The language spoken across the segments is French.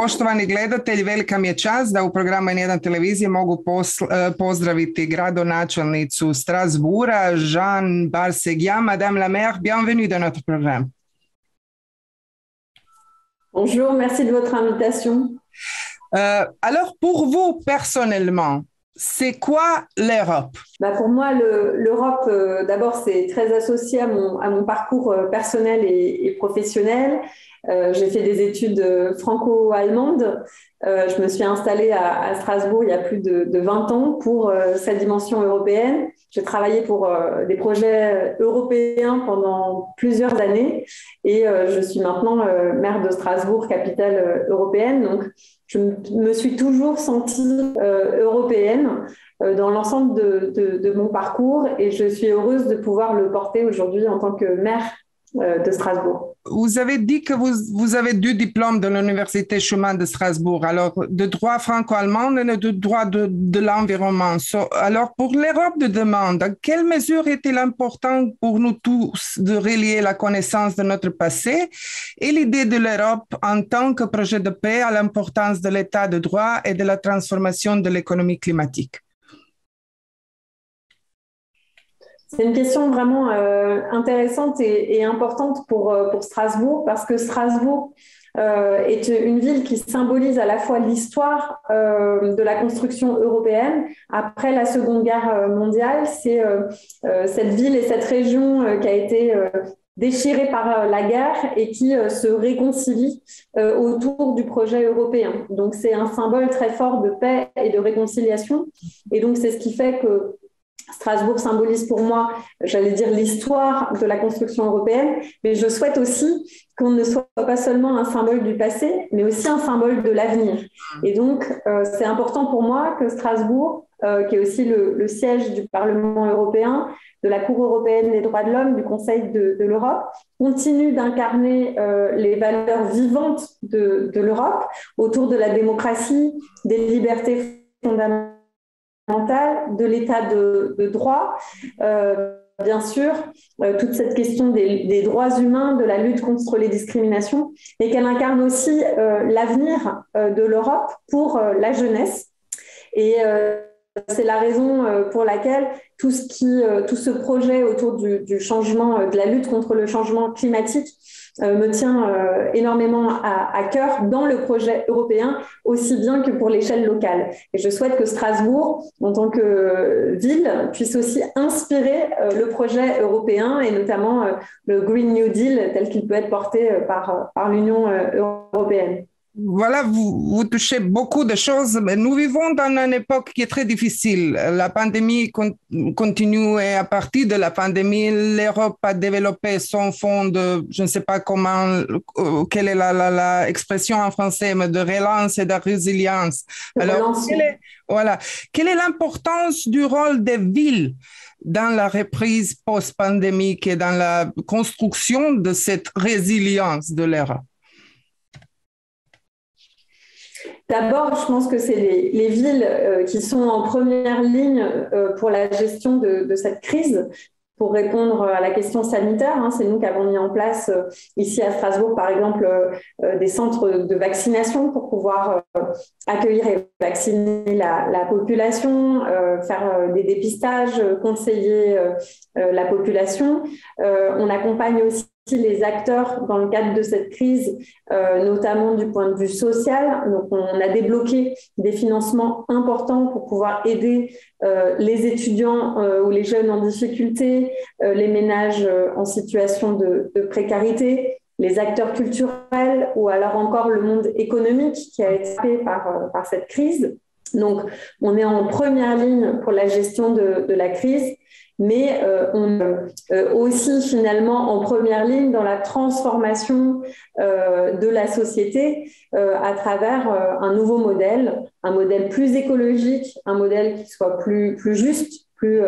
Poštovani gledatelji, velika mi je čast da u programu N1 televizije mogu pozdraviti gradonačelnicu Strasbourga, Jeanne Barseghia. Madame la maire, bienvenue dans notre programme. Bonjour, merci de votre invitation. Alors, pour vous personnellement, c'est quoi l'Europe? Pour moi, l'Europe, d'abord, c'est très associé à mon parcours personnel et professionnel. J'ai fait des études franco-allemandes. Je me suis installée à Strasbourg il y a plus de 20 ans pour cette dimension européenne. J'ai travaillé pour des projets européens pendant plusieurs années et je suis maintenant maire de Strasbourg, capitale européenne. Donc, je me suis toujours sentie européenne dans l'ensemble de mon parcours et je suis heureuse de pouvoir le porter aujourd'hui en tant que maire de Strasbourg. Vous avez dit que vous avez 2 diplômes de l'Université Schumann de Strasbourg, alors de droit franco-allemand et de droit de l'environnement. Alors pour l'Europe de demain, dans quelle mesure est-il important pour nous tous de relier la connaissance de notre passé et l'idée de l'Europe en tant que projet de paix à l'importance de l'état de droit et de la transformation de l'économie climatique? C'est une question vraiment intéressante et importante pour Strasbourg parce que Strasbourg est une ville qui symbolise à la fois l'histoire de la construction européenne. Après la Seconde Guerre mondiale, c'est cette ville et cette région qui a été déchirée par la guerre et qui se réconcilie autour du projet européen. Donc c'est un symbole très fort de paix et de réconciliation. Et donc c'est ce qui fait que Strasbourg symbolise pour moi, j'allais dire, l'histoire de la construction européenne, mais je souhaite aussi qu'on ne soit pas seulement un symbole du passé, mais aussi un symbole de l'avenir. Et donc, c'est important pour moi que Strasbourg, qui est aussi le siège du Parlement européen, de la Cour européenne des droits de l'homme, du Conseil de l'Europe, continue d'incarner les valeurs vivantes de l'Europe autour de la démocratie, des libertés fondamentales, de l'état de droit, bien sûr, toute cette question des droits humains, de la lutte contre les discriminations, et qu'elle incarne aussi l'avenir de l'Europe pour la jeunesse. Et c'est la raison pour laquelle tout ce projet autour du changement, de la lutte contre le changement climatique me tient énormément à cœur dans le projet européen, aussi bien que pour l'échelle locale. Et je souhaite que Strasbourg, en tant que ville, puisse aussi inspirer le projet européen et notamment le Green New Deal tel qu'il peut être porté par l'Union européenne. Voilà, vous touchez beaucoup de choses, mais nous vivons dans une époque qui est très difficile. La pandémie continue et à partir de la pandémie, l'Europe a développé son fonds de, je ne sais pas comment, quelle est la expression en français, mais de relance et de résilience. Alors, quelle est l'importance du rôle des villes dans la reprise post-pandémique et dans la construction de cette résilience de l'Europe? D'abord, je pense que c'est les villes qui sont en première ligne pour la gestion de cette crise. Pour répondre à la question sanitaire, c'est nous qui avons mis en place ici à Strasbourg, par exemple, des centres de vaccination pour pouvoir accueillir et vacciner la population, faire des dépistages, conseiller la population. On accompagne aussi les acteurs dans le cadre de cette crise, notamment du point de vue social. Donc, on a débloqué des financements importants pour pouvoir aider les étudiants ou les jeunes en difficulté, les ménages en situation de précarité, les acteurs culturels ou alors encore le monde économique qui a été frappé par cette crise. Donc, on est en première ligne pour la gestion de la crise, mais on est aussi finalement en première ligne dans la transformation de la société à travers un nouveau modèle, un modèle plus écologique, un modèle qui soit plus juste, plus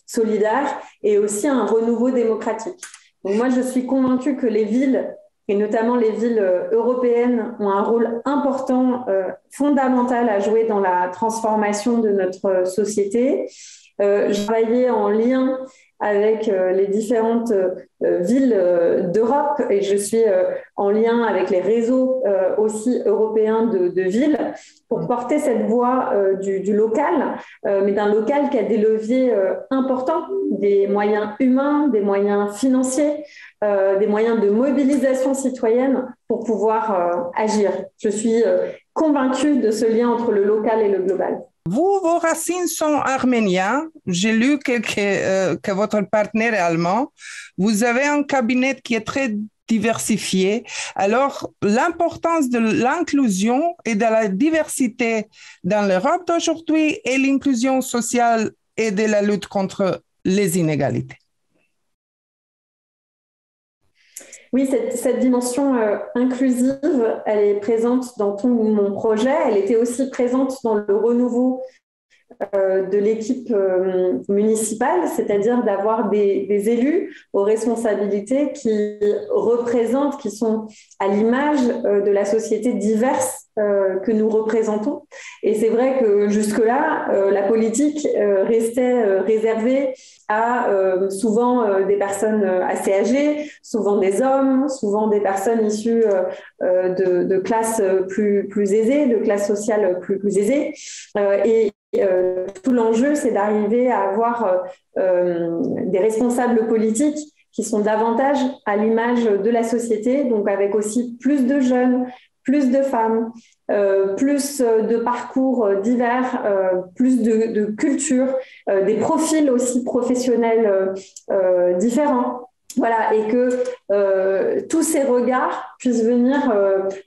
solidaire et aussi un renouveau démocratique. Donc moi, je suis convaincue que les villes, et notamment les villes européennes, ont un rôle important, fondamental à jouer dans la transformation de notre société. J'ai travaillé en lien avec les différentes villes d'Europe et je suis en lien avec les réseaux aussi européens de villes pour porter cette voix du local, mais d'un local qui a des leviers importants, des moyens humains, des moyens financiers, des moyens de mobilisation citoyenne pour pouvoir agir. Je suis convaincue de ce lien entre le local et le global. Vos racines sont arméniennes. J'ai lu que votre partenaire est allemand. Vous avez un cabinet qui est très diversifié. Alors, l'importance de l'inclusion et de la diversité dans l'Europe d'aujourd'hui et l'inclusion sociale et de la lutte contre les inégalités. Oui, cette dimension inclusive, elle est présente dans tout mon projet. Elle était aussi présente dans le renouveau de l'équipe municipale, c'est-à-dire d'avoir des élus aux responsabilités qui représentent, qui sont à l'image de la société diverse que nous représentons. Et c'est vrai que jusque-là, la politique restait réservée à souvent des personnes assez âgées, souvent des hommes, souvent des personnes issues de classes plus aisées, de classes sociales plus aisées. Tout l'enjeu, c'est d'arriver à avoir des responsables politiques qui sont davantage à l'image de la société, donc avec aussi plus de jeunes, plus de femmes, plus de parcours divers, plus de culture, des profils aussi professionnels différents. Voilà, et que tous ces regards puissent venir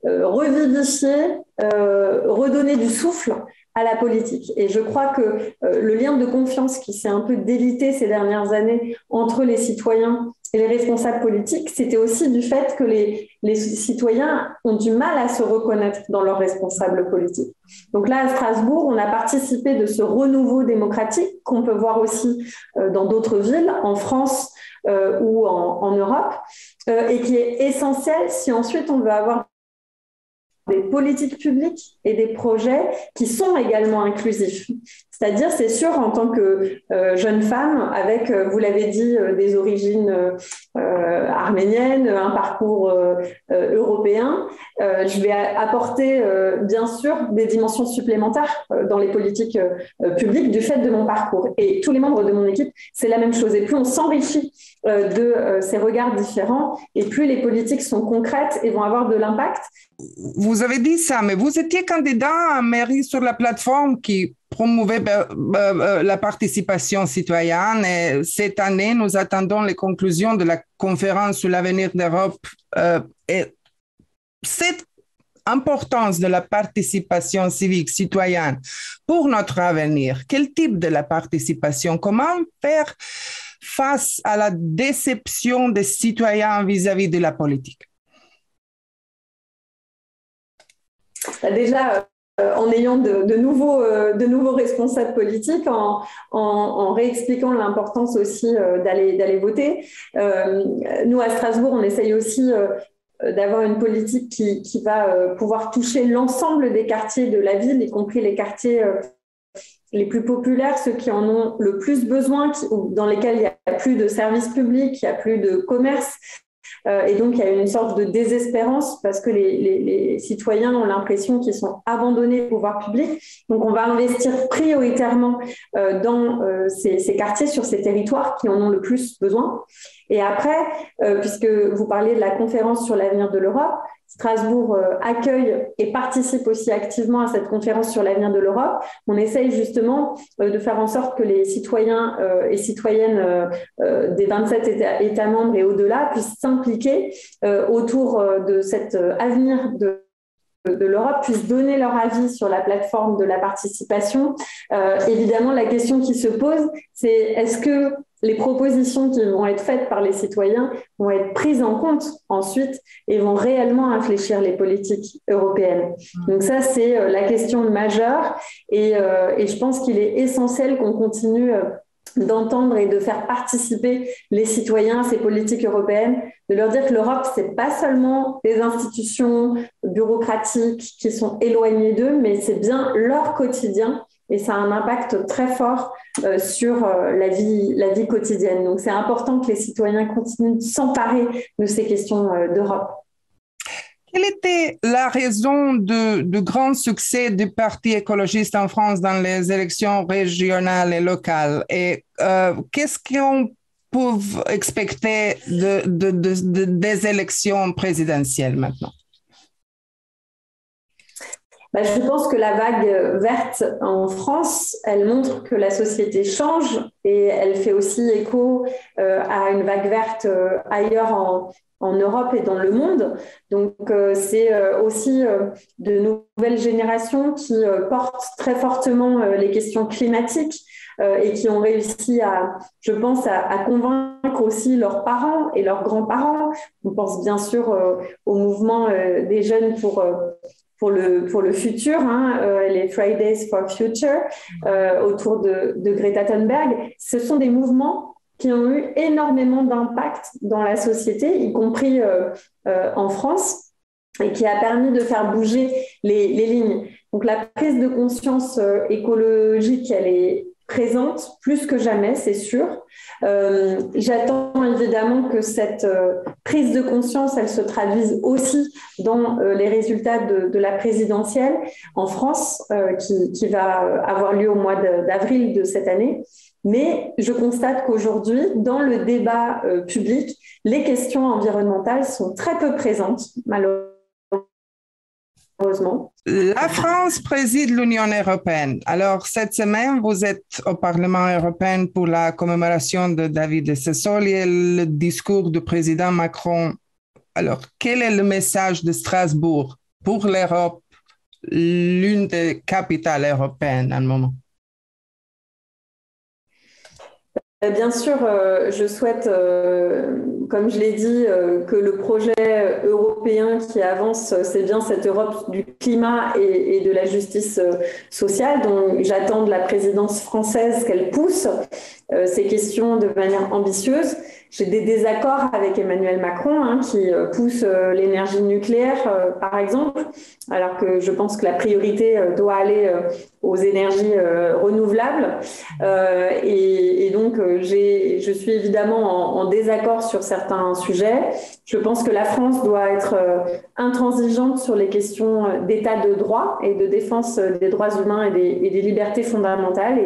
revivifier, redonner du souffle à la politique. Et je crois que le lien de confiance qui s'est un peu délité ces dernières années entre les citoyens et les responsables politiques, c'était aussi du fait que les citoyens ont du mal à se reconnaître dans leurs responsables politiques. Donc là, à Strasbourg, on a participé de ce renouveau démocratique qu'on peut voir aussi dans d'autres villes, en France ou en Europe, et qui est essentiel si ensuite on veut avoir des politiques publiques et des projets qui sont également inclusifs. C'est-à-dire, c'est sûr, en tant que jeune femme, avec, vous l'avez dit, des origines arméniennes, un parcours européen, je vais apporter, bien sûr, des dimensions supplémentaires dans les politiques publiques du fait de mon parcours. Et tous les membres de mon équipe, c'est la même chose. Et plus on s'enrichit de ces regards différents, et plus les politiques sont concrètes et vont avoir de l'impact. Vous avez dit ça, mais vous étiez candidat à mairie sur la plateforme qui promouvait la participation citoyenne. Et cette année, nous attendons les conclusions de la conférence sur l'avenir d'Europe. Et cette importance de la participation civique citoyenne pour notre avenir, quel type de la participation? Comment faire face à la déception des citoyens vis-à-vis de la politique? Déjà, en ayant de nouveaux responsables politiques, en réexpliquant l'importance aussi d'aller voter. Nous, à Strasbourg, on essaye aussi d'avoir une politique qui va pouvoir toucher l'ensemble des quartiers de la ville, y compris les quartiers les plus populaires, ceux qui en ont le plus besoin, dans lesquels il n'y a plus de services publics, il n'y a plus de commerce. Et donc, il y a une sorte de désespérance parce que les citoyens ont l'impression qu'ils sont abandonnés au pouvoir public. Donc, on va investir prioritairement dans ces quartiers, sur ces territoires qui en ont le plus besoin. Et après, puisque vous parliez de la conférence sur l'avenir de l'Europe, Strasbourg accueille et participe aussi activement à cette conférence sur l'avenir de l'Europe. On essaye justement de faire en sorte que les citoyens et citoyennes des 27 États membres et au-delà puissent s'impliquer autour de cet avenir de l'Europe, puissent donner leur avis sur la plateforme de la participation. Évidemment, la question qui se pose, c'est est-ce que les propositions qui vont être faites par les citoyens vont être prises en compte ensuite et vont réellement infléchir les politiques européennes. Donc ça, c'est la question majeure et je pense qu'il est essentiel qu'on continue d'entendre et de faire participer les citoyens à ces politiques européennes, de leur dire que l'Europe, c'est pas seulement des institutions bureaucratiques qui sont éloignées d'eux, mais c'est bien leur quotidien et ça a un impact très fort sur la vie quotidienne. Donc, c'est important que les citoyens continuent de s'emparer de ces questions d'Europe. Quelle était la raison du grand succès du Parti écologiste en France dans les élections régionales et locales? Et qu'est-ce qu'on peut expecter des élections présidentielles maintenant? Je pense que la vague verte en France, elle montre que la société change et elle fait aussi écho à une vague verte ailleurs en Europe et dans le monde. Donc, c'est aussi de nouvelles générations qui portent très fortement les questions climatiques et qui ont réussi je pense, à convaincre aussi leurs parents et leurs grands-parents. On pense bien sûr au mouvement des jeunes pour le futur, les Fridays for Future, autour de Greta Thunberg. Ce sont des mouvements qui ont eu énormément d'impact dans la société, y compris en France, et qui a permis de faire bouger les lignes. Donc la prise de conscience écologique, elle est présente plus que jamais, c'est sûr. J'attends évidemment que cette prise de conscience, elle se traduise aussi dans les résultats de la présidentielle en France, qui va avoir lieu au mois d'avril de cette année. Mais je constate qu'aujourd'hui, dans le débat public, les questions environnementales sont très peu présentes, malheureusement. La France préside l'Union européenne. Alors, cette semaine, vous êtes au Parlement européen pour la commémoration de David Sassoli et le discours du président Macron. Alors, quel est le message de Strasbourg pour l'Europe, l'une des capitales européennes à un moment? Bien sûr, je souhaite, comme je l'ai dit, que le projet européen qui avance, c'est bien cette Europe du climat et de la justice sociale. Donc, j'attends de la présidence française qu'elle pousse ces questions de manière ambitieuse. J'ai des désaccords avec Emmanuel Macron, qui pousse l'énergie nucléaire, par exemple, alors que je pense que la priorité doit aller aux énergies renouvelables. Et donc, je suis évidemment en désaccord sur certains sujets. Je pense que la France doit être intransigeante sur les questions d'état de droit et de défense des droits humains et des libertés fondamentales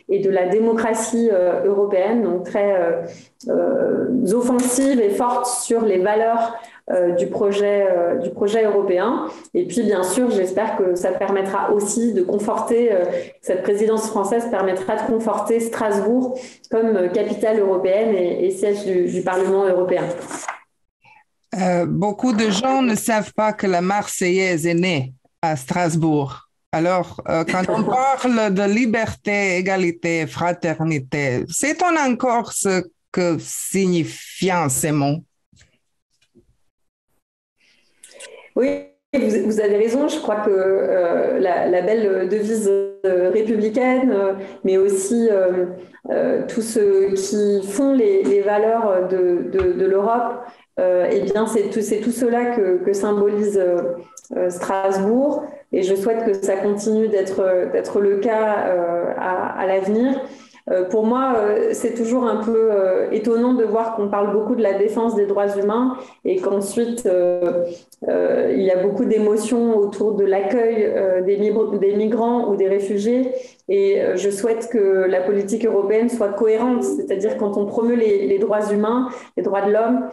et de la démocratie européenne, donc très offensive et forte sur les valeurs du projet européen. Et puis, bien sûr, j'espère que ça permettra aussi de conforter, cette présidence française permettra de conforter Strasbourg comme capitale européenne et siège du Parlement européen. Beaucoup de gens ne savent pas que la Marseillaise est née à Strasbourg. Alors, quand on parle de liberté, égalité, fraternité, sait-on encore ce que signifient ces mots? Oui, vous avez raison. Je crois que la belle devise républicaine, mais aussi tous ceux qui font les valeurs de l'Europe, eh bien, c'est tout cela que symbolise Strasbourg. Et je souhaite que ça continue d'être le cas à l'avenir. Pour moi, c'est toujours un peu étonnant de voir qu'on parle beaucoup de la défense des droits humains et qu'ensuite, il y a beaucoup d'émotions autour de l'accueil des migrants ou des réfugiés. Et je souhaite que la politique européenne soit cohérente, c'est-à-dire quand on promeut les droits humains, les droits de l'homme,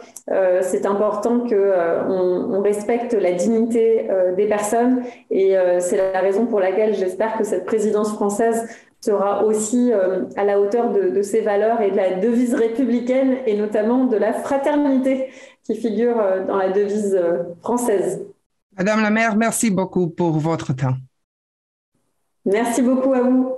c'est important qu'on respecte la dignité des personnes. Et c'est la raison pour laquelle j'espère que cette présidence française sera aussi à la hauteur de ces valeurs et de la devise républicaine et notamment de la fraternité qui figure dans la devise française. Madame la maire, merci beaucoup pour votre temps. Merci beaucoup à vous.